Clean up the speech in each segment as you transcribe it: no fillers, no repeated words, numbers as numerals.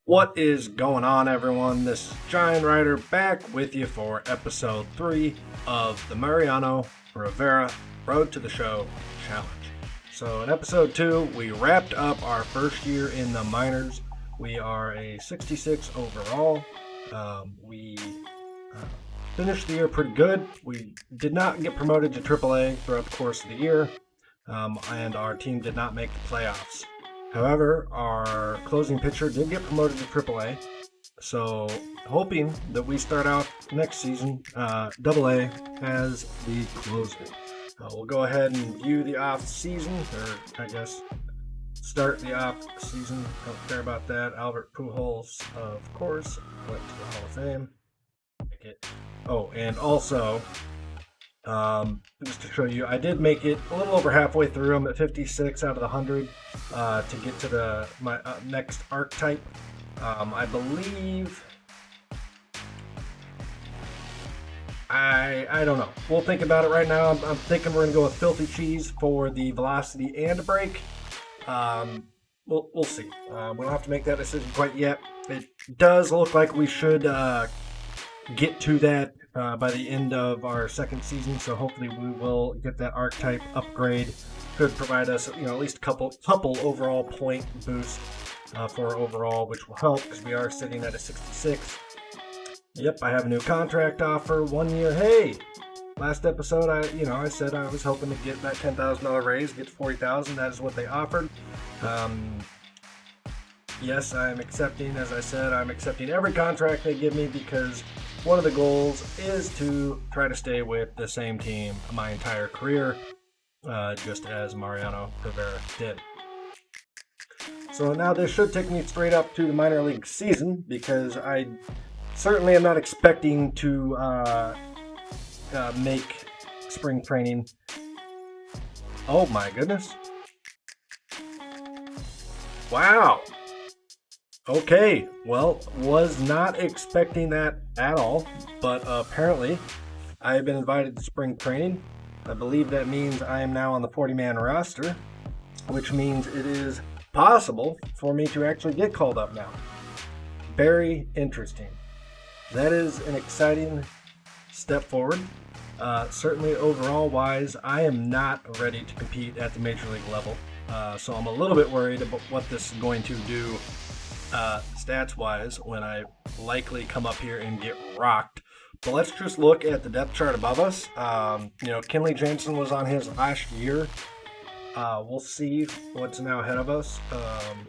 What is going on, everyone? This is Giant Rider back with you for episode 3 of the Mariano Rivera Road to the Show Challenge. So in episode 2, we wrapped up our first year in the minors. We are a 66 overall. We finished the year pretty good. We did not get promoted to AAA throughout the course of the year, and our team did not make the playoffs. However, our closing pitcher did get promoted to AAA, so hoping that we start out next season AA as the closer. We'll go ahead and view the off season, or I guess start the off season. Don't care about that. Albert Pujols, of course, went to the Hall of Fame. Oh, and also, just to show you, I did make it a little over halfway through. I'm at 56 out of the 100 to get to my next archetype. I believe, I don't know. We'll think about it right now. I'm thinking we're going to go with Filthy Cheese for the velocity and break. We'll see. We don't have to make that decision quite yet. It does look like we should get to that by the end of our second season, so hopefully we will get that archetype upgrade. Could provide us, at least a couple overall point boost for overall, which will help because we are sitting at a 66. Yep, I have a new contract offer, 1 year. Hey, last episode I said I was hoping to get that $10,000 raise, get to $40,000. That is what they offered. Yes, I'm accepting. As I said, I'm accepting every contract they give me because one of the goals is to try to stay with the same team my entire career, just as Mariano Rivera did. So now this should take me straight up to the minor league season because I certainly am not expecting to make spring training. Oh my goodness. Wow. Okay, well, was not expecting that at all, but apparently I have been invited to spring training. I believe that means I am now on the 40-man roster, which means it is possible for me to actually get called up now. Very interesting. That is an exciting step forward. Certainly overall wise, I am not ready to compete at the major league level, so I'm a little bit worried about what this is going to do stats-wise when I likely come up here and get rocked. But let's just look at the depth chart above us. Kenley Jansen was on his last year. We'll see what's now ahead of us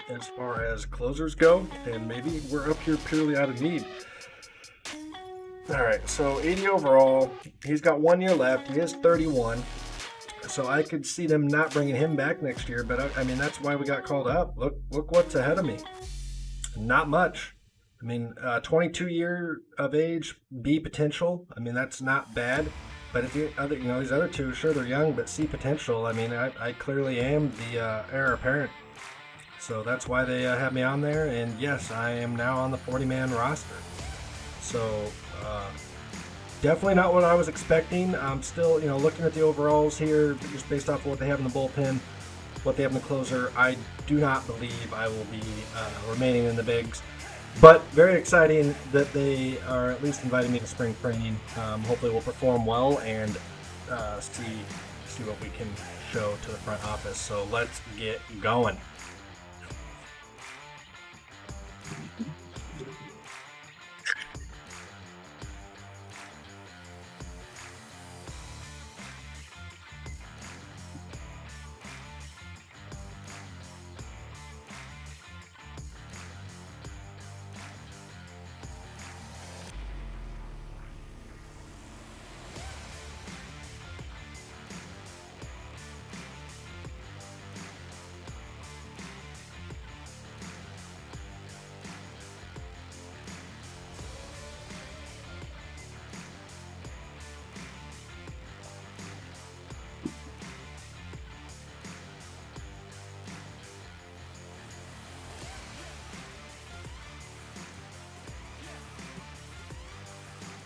as far as closers go, and maybe we're up here purely out of need. All right, so 80 overall. He's got 1 year left. He is 31. So I could see them not bringing him back next year, but I mean, that's why we got called up. Look what's ahead of me. Not much. 22 year of age, B potential. I mean, that's not bad. But if you other, these other two, sure they're young, but C potential. I mean, I clearly am the heir apparent. So that's why they have me on there. And yes, I am now on the 40-man roster. So definitely not what I was expecting. I'm still, looking at the overalls here, just based off of what they have in the bullpen, what they have in the closer. I do not believe I will be remaining in the bigs, but very exciting that they are at least inviting me to spring training. Hopefully we'll perform well and see what we can show to the front office. So let's get going.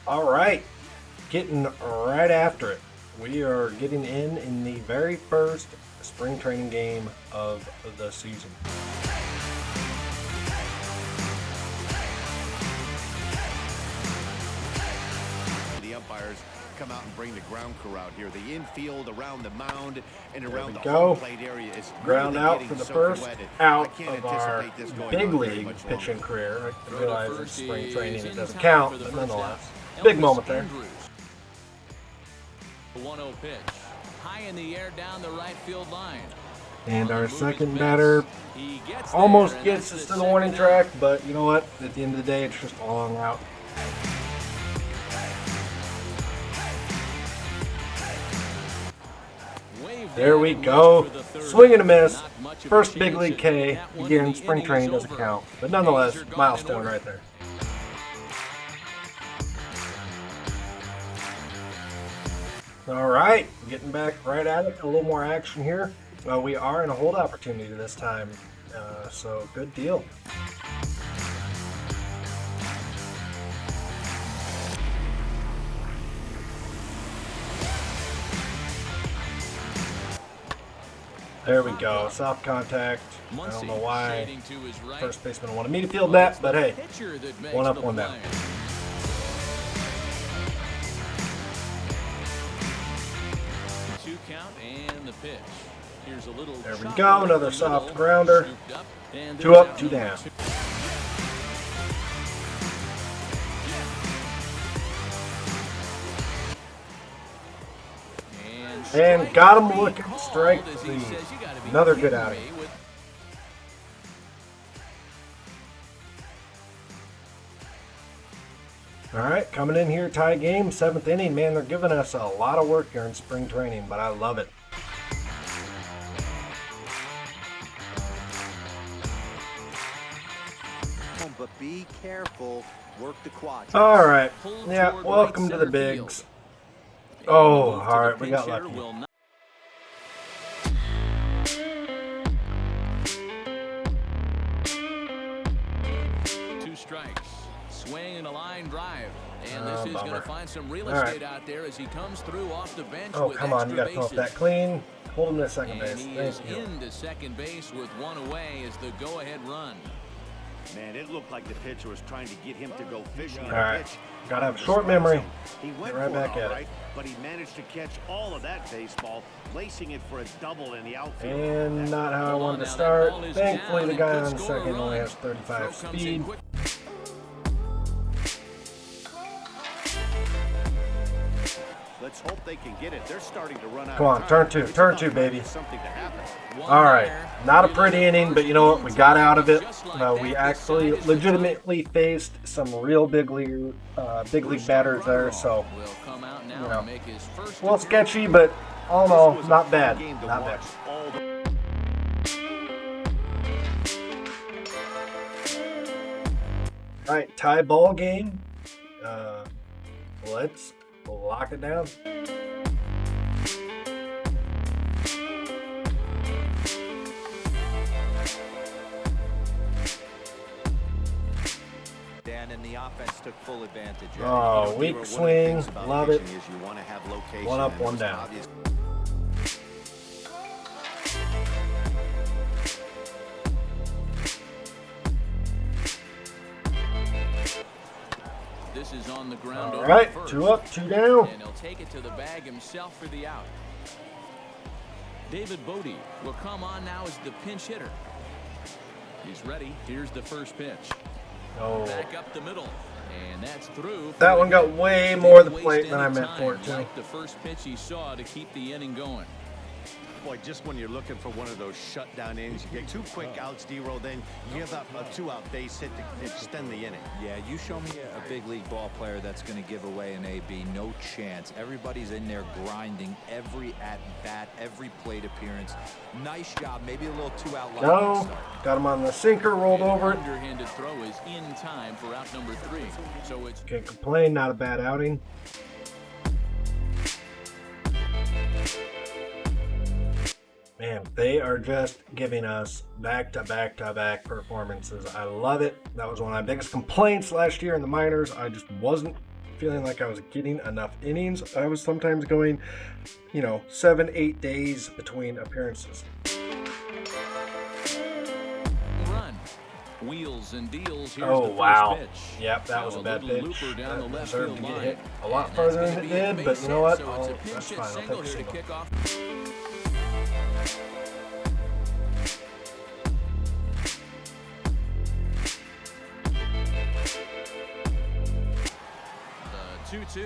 All right, getting right after it. We are getting in the very first spring training game of the season. come out and bring the ground crew out here. The infield, around the mound, and around the home plate area is ground really out for the first out of our big league much pitching longer. career. I realize it's spring training, it doesn't count, but nonetheless, big moment there. The 1-0 pitch, high in the air down the right field line. And our second batter almost gets us to the warning track, but you know what? At the end of the day, it's just a long out. There we go. Swing and a miss. First big league K. Again, spring training doesn't count, but nonetheless, milestone right there. All right, getting back right at it. A little more action here. We are in a hold opportunity this time, so good deal. There we go. Soft contact. I don't know why first baseman wanted me to field that, but hey, one up, one down. There we go. Another soft grounder. 2 up, 2 down. And got him looking strike three. Another good outing. All right, coming in here, tie game, 7th inning. Man, they're giving us a lot of work here in spring training, but I love it. But be careful. Work the quad. All right. Yeah, welcome to the bigs. Oh, all right, we got lucky. 2 strikes. Swing and a line drive. And this is going to find some real estate out there as he comes through off the bench. Oh, come on, you got to come up that clean. Hold him to second base. And he is into second base with 1 away as the go-ahead run. Man, it looked like the pitcher was trying to get him to go fishing. All right, gotta have short memory. He went right back at it. But he managed to catch all of that baseball, placing it for a double in the outfield. And not how I wanted to start. Thankfully, the guy on second only has 35 speed. Let's hope they can get it. They're starting to run out. Come on, turn two, baby. All right, not a pretty inning, but you know what? We got out of it. We actually legitimately faced some real big league batters there. So, you know, a little sketchy, but all in all, not bad. Not bad. All right, tie ball game. Let's lock it down. Dan, and the offense took full advantage. Oh, weak swing. Love it. 1 up, 1 down. This is on the ground. All right, 2 up, 2 down. And he'll take it to the bag himself for the out. David Bodie will come on now as the pinch hitter. He's ready. Here's the first pitch. Oh. Back up the middle. And that's through. That one got way more of the plate than I meant for it to. Like the first pitch he saw to keep the inning going. Boy, just when you're looking for one of those shutdown innings, you get 2 quick outs, D-roll, then you give up a 2-out base hit to extend the inning. Yeah, you show me a big league ball player that's going to give away an AB. No chance. Everybody's in there grinding every at-bat, every plate appearance. Nice job. Maybe a little 2-out line. No, got him on the sinker, rolled over it. Underhanded throw is in time for out number 3. So it's Can't complain, not a bad outing. Man, they are just giving us back-to-back-to-back performances. I love it. That was one of my biggest complaints last year in the minors. I just wasn't feeling like I was getting enough innings. I was sometimes going, 7-8 days between appearances. run. Wheels and deals. Here's Oh, the wow. first pitch. Yep, that was a bad pitch. Looper down the That left deserved field to get line. hit a lot And further that's than it gonna be a did, but base you know hit, what? so it's a Oh, pinch that's hit fine. I'll single take a here to single. kick off. The 2-2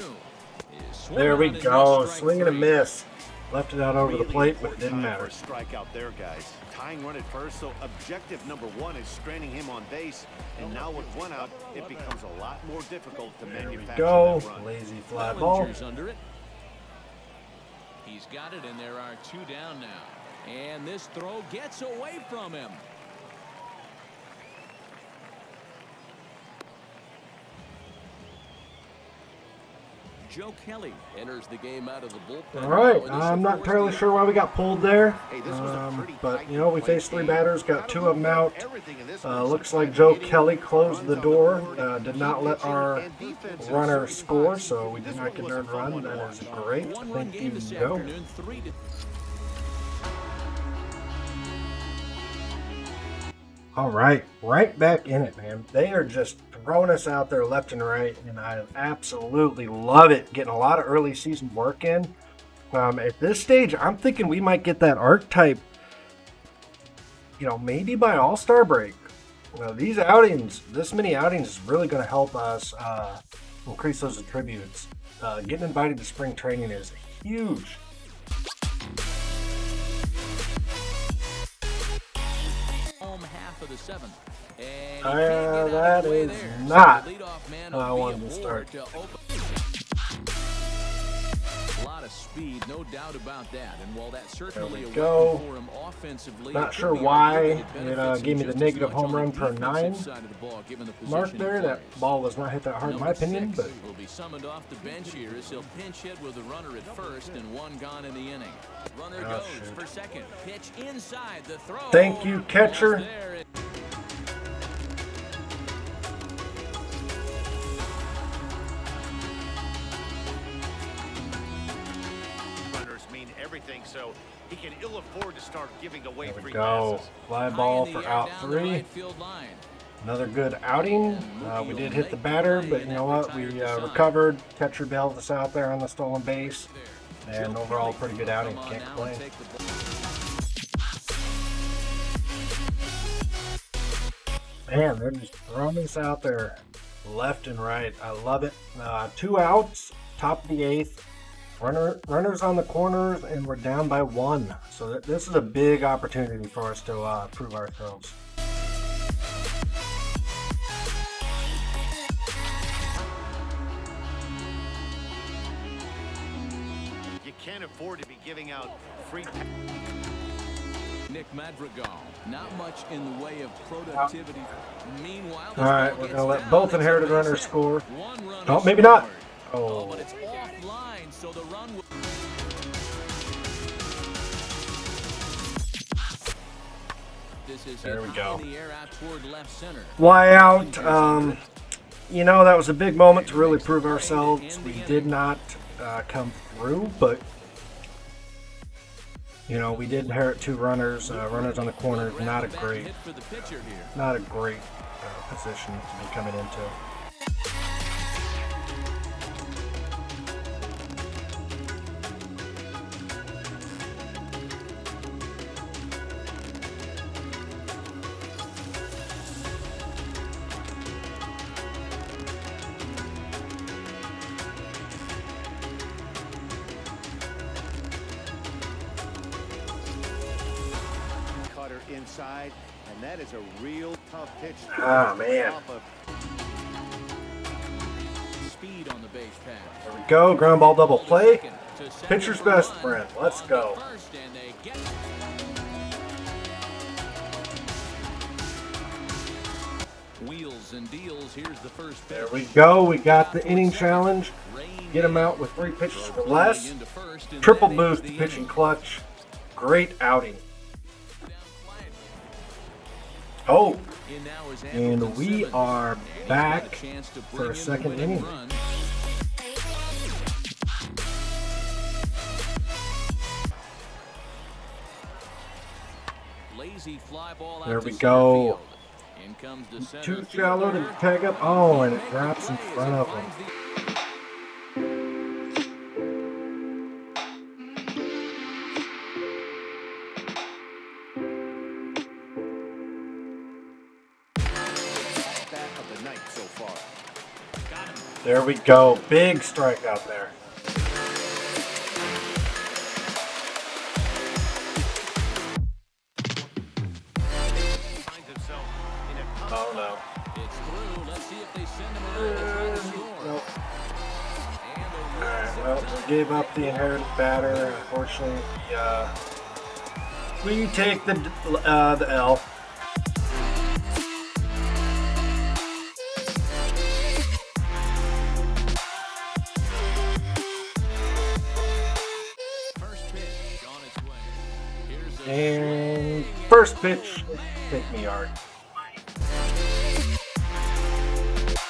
is swung There we out and go. missed, strike Swing and a three. miss. Left it out over the Really plate, but it important didn't time matter. for a strikeout there, guys. Tying run at first, so objective number one is stranding him on base. And now with one out, it becomes a lot more difficult to There we manufacture go. that run. Lazy fly ball. Bellinger's under it. He's got it, and there are 2 down now. And this throw gets away from him. Joe Kelly enters the game out of the bullpen. All right. Now, I'm not entirely sure why we got pulled there. Hey, this was a pretty But, tight you know, we play faced 3 game. batters, got 2 of them out. Everything in this one Looks is like about Joe hitting, Kelly closed the runs on door, board, did not let pitching, our and defense. runner It's score, 35. so we did This not one get was an a earned fun run. one to That watch. is great. One-run Thank game this you, Joe. afternoon. 3 to... All right, right back in it, man. They are just throwing us out there left and right, and I absolutely love it. Getting a lot of early season work in. At this stage, I'm thinking we might get that archetype, you know, maybe by All-Star break. These outings, this many outings is really going to help us increase those attributes. Getting invited to spring training is huge. half of the 7th. And he Uh, can't get out of that the way is there. not So the leadoff man how I will be wanted to aboard start. to open. A lot of speed, no doubt about that. And while that's certainly a There we go. weapon for him offensively, Not it sure could be why argued it, that benefits gave me him the just as negative much home on run the per defensive 9 side of the ball, given the mark position he there. That plays. ball was not hit that hard in my Number opinion, 6 but will be summoned off the bench here as he'll pinch hit with a runner at first and 1 gone in the inning. Runner goes shoot. for second. Pitch inside the throw. Thank you, catcher. Almost there. Runners mean everything, so he can ill afford to start giving away there we free go. passes. Fly High ball in the for air out down the 3. right field line. Another good outing. We did hit the batter, but you know what? We recovered. Catcher bailed us out there on the stolen base. And overall, pretty good outing. Can't complain. Man, they're just throwing us out there left and right. I love it. 2 outs, top of the 8th. Runners on the corners, and we're down by 1. So this is a big opportunity for us to prove ourselves. You can't afford to be giving out free. Nick Madrigal, not much in the way of productivity. Meanwhile, All right, we're going to let both inherited runners score. Oh, maybe not. Oh, Oh, but it's offline, so the run will... This is There we hit go. high in the air out toward left center. fly out. You know, that was a big moment to really prove ourselves. We did not come through, but you know, we did inherit 2 runners. Runners on the corner. Not a great position to be coming into. Cutter inside, and that is a real tough pitch. Ah, man. Off of Speed on the base pass. There we go. Ground ball double play. Pitcher's best friend. Let's go. Wheels and deals. Here's the first pitch. There we go. We got the inning challenge. Get him out with 3 pitches or less. Triple boost pitching clutch. Great outing. Oh, and we are back for a second inning. Lazy fly ball out There to we center go. field. In comes the center Too shallow to tag up. Oh, and it drops in front of him. Of the night so far. There we go. Big strikeout there. Finds himself in a Oh no. It's through. Let's see if they send him around to try to score. Nope. And a Alright, well, we gave up the inherited batter. Unfortunately, we take the L. first pitch on its way. Here's a And first pitch, take me yard.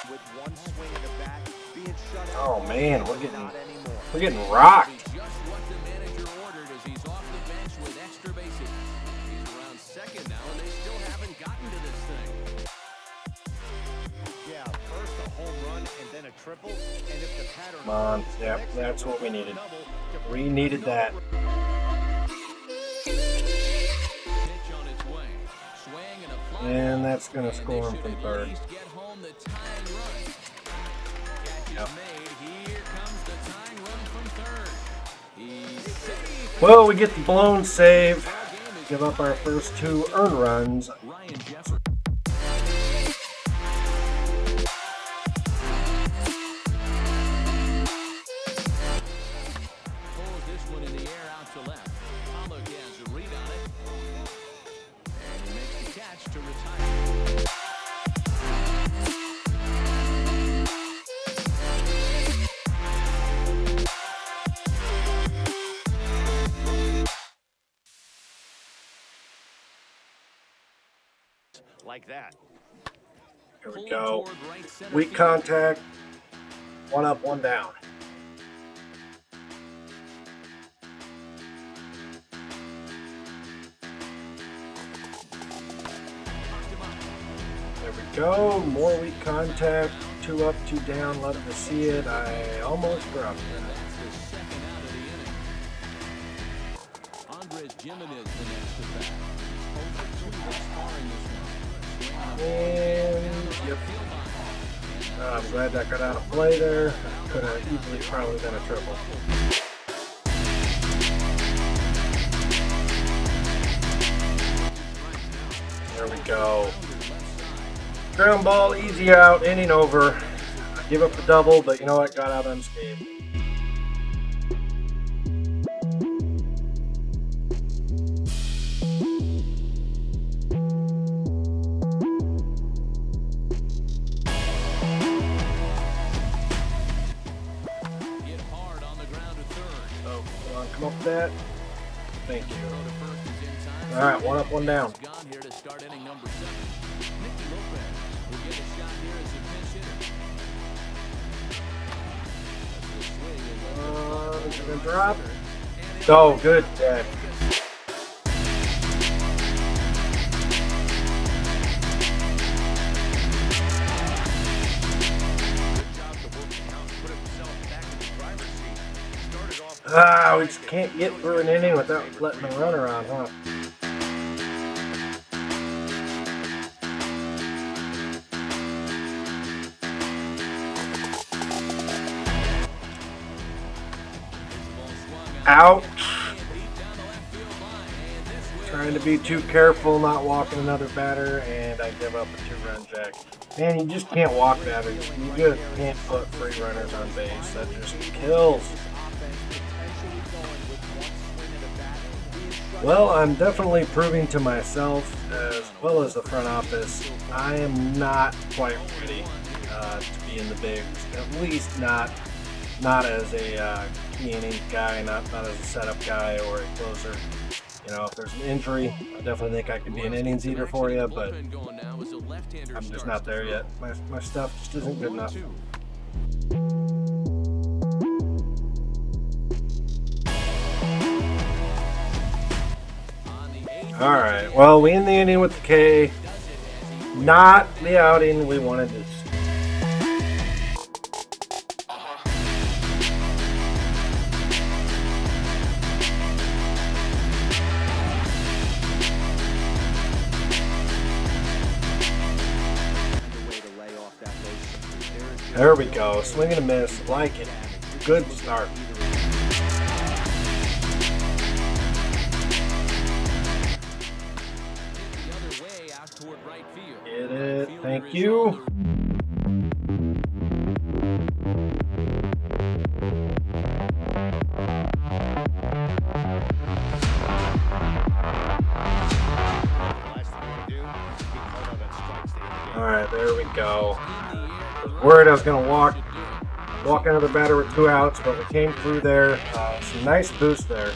with one swing of the bat being shut out. Oh man, we're Not anymore. getting rocked. just what the manager ordered as he's off the bench with extra bases. He's around second now, and they still haven't gotten to this thing. Yeah, first a home run and then a triple. And if the pattern Come on, holds, yep, next that's what we double needed. to We needed that. Pitch on its way. Swing and a fly. And that's gonna And score they him should from at third. least get home the tying run. Catch is Yep. made. Here comes the tying run from third. He's safe. Well, we get the blown save. Give up our first 2 earned runs. Ryan Jefferson. Pulls this one in the air out to left. Pollock has a read on it. And he makes the catch to retire. like that. Here we Pulled go. toward right center Weak field. contact. 1 up, 1 down. There we go. More weak contact. 2 up, 2 down. Love to see it. I almost dropped it. That's the second out of the inning. Andres Gimenez the next to bat. Over 2 hits scoring this one. And yep. I'm glad that got out of play there. Could have easily probably been a triple. There we go. Ground ball, easy out, inning over. I give up the double, but you know what? Got out unscathed. Hit hard on the ground to third. So, come on, come up with that. Thank you. Throw to first is in time. All right, 1 up, 1 down. He's gone here to start inning number 7. Nicky Lopez will get a shot here as a pinch hitter. That's the swing. Is it gonna drop? Oh, good. Yeah. We just can't get through an inning without letting the runner on, huh? Ouch. Trying to be too careful, not walking another batter, and I give up a 2-run jack. Man, you just can't walk batters. You just can't put 3 runners on base. That just kills. Well, I'm definitely proving to myself, as well as the front office, I am not quite ready to be in the bigs. At least not as a key innings guy, not as a setup guy or a closer. You know, if there's an injury, I definitely think I could be an innings eater for you, but I'm just not there yet. My stuff just isn't good enough. All right. Well, we end the inning with the K. Not the outing we wanted to see. There we go. Swing and a miss. Like it. Good start. Get it. Thank you. Alright, there we go. I was worried I was going to walk another batter with 2 outs, but we came through there. Some nice boost there.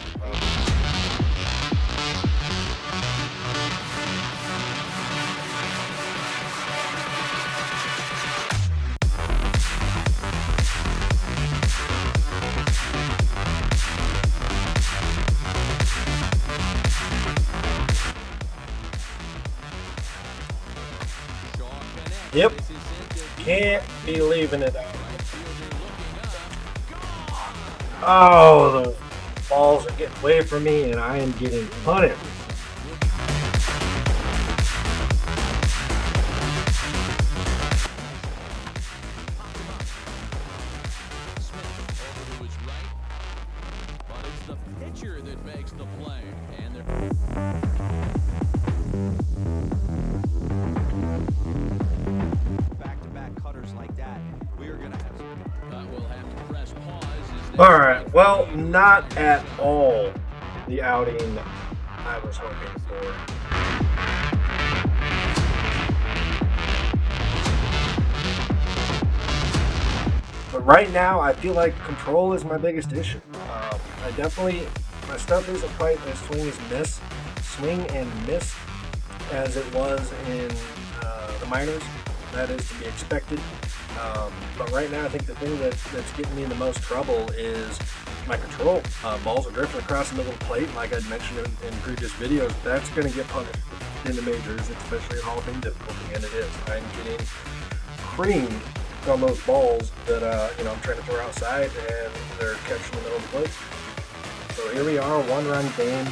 Yep. Can't be leaving it out. Oh, the balls are getting away from me, and I am getting punished. But it's the pitcher that makes the play, and back-to-back cutters like that, we are going to have some. we'll have to press pause. All right. Well, not at all the outing I was hoping for. But right now, I feel like control is my biggest issue. My stuff isn't quite as swing and miss as it was in the minors. That is to be expected. But right now, I think the thing that's getting me in the most trouble is my control. Balls are drifting across the middle of the plate, like I'd mentioned in previous videos. That's going to get punished in the majors, especially at Hall of Fame difficulty, and it is. I'm getting creamed on those balls that I'm trying to throw outside, and they're catching in the middle of the plate. So here we are, 1-run game.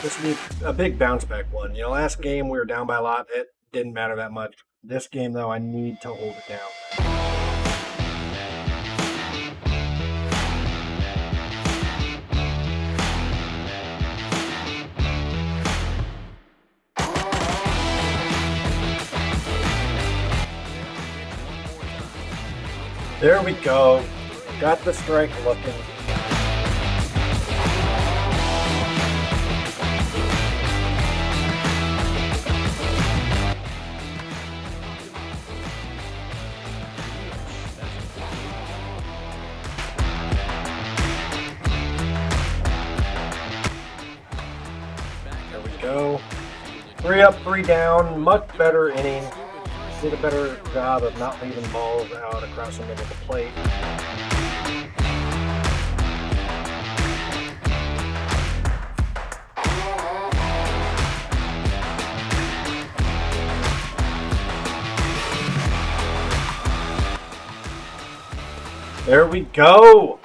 This will be a big bounce back one. Last game we were down by a lot. It didn't matter that much. This game, though, I need to hold it down. There we go. Got the strike looking. There we go. 3 up, 3 down. Much better inning. Did a better job of not leaving balls out across the middle of the plate. There we go.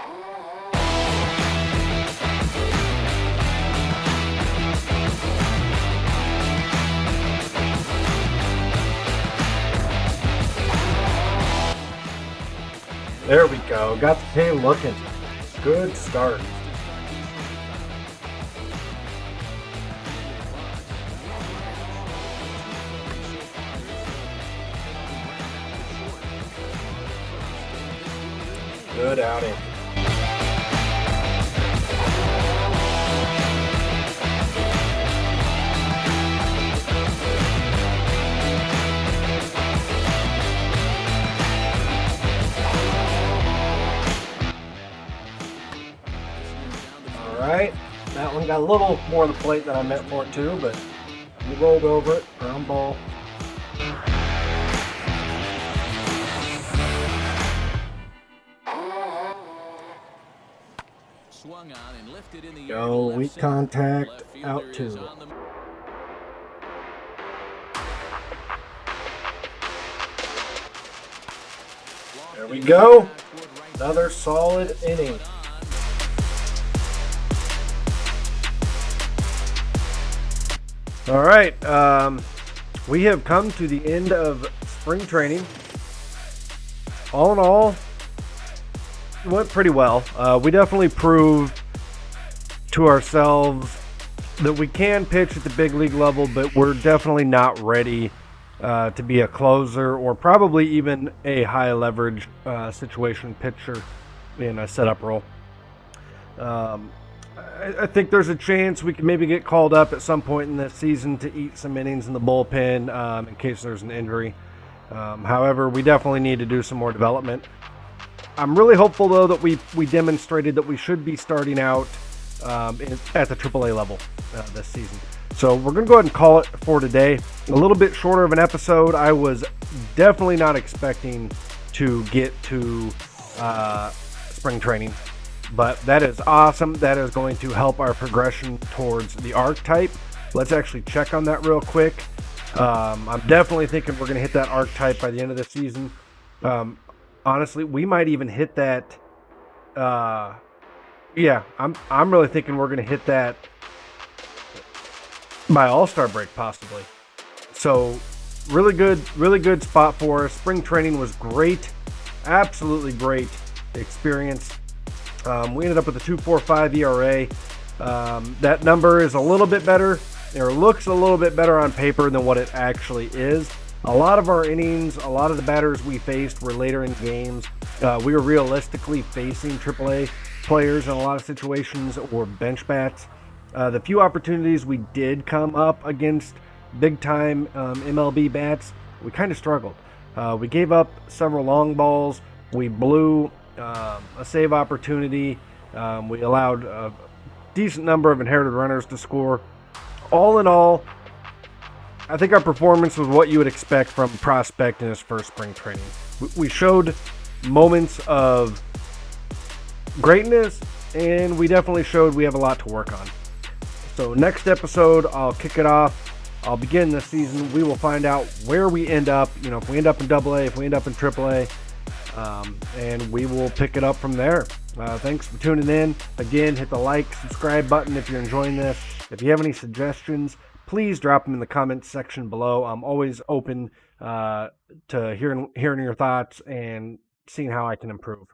There we go. Got the team looking. Good start. Good outing. Alright, that one got a little more of the plate than I meant for it to, but we rolled over it. Ground ball. Swung on and lifted in the air. Go, weak contact, out 2. There we go. Another solid inning. All right. We have come to the end of spring training. All in all, it went pretty well. We definitely proved to ourselves that we can pitch at the big league level, but we're definitely not ready to be a closer or probably even a high leverage situation pitcher in a setup role. I think there's a chance we can maybe get called up at some point in this season to eat some innings in the bullpen in case there's an injury. However, we definitely need to do some more development. I'm really hopeful, though, that we demonstrated that we should be starting out at the AAA level this season. So we're going to go ahead and call it for today. A little bit shorter of an episode. I was definitely not expecting to get to spring training. But that is awesome. That is going to help our progression towards the archetype. Let's actually check on that real quick. I'm definitely thinking we're going to hit that archetype by the end of the season. Honestly, we might even hit that. Yeah, I'm really thinking we're going to hit that by All-Star break possibly. So really good spot for us. Spring training was great. Absolutely great experience. We ended up with a 2.45 ERA. That number is a little bit better, or looks a little bit better on paper than what it actually is. A lot of our innings, a lot of the batters we faced were later in games. We were realistically facing AAA players in a lot of situations, or bench bats. The few opportunities we did come up against big-time MLB bats, we kind of struggled. We gave up several long balls. We blew a save opportunity. We allowed a decent number of inherited runners to score. All in all, I think our performance was what you would expect from a prospect in his first spring training. We showed moments of greatness, and we definitely showed we have a lot to work on. So next episode, I'll kick it off. I'll begin this season. We will find out where we end up. If we end up in AA, if we end up in AAA. And we will pick it up from there. Thanks for tuning in. Again, hit the like, subscribe button if you're enjoying this. If you have any suggestions, please drop them in the comments section below. I'm always open to hearing your thoughts and seeing how I can improve.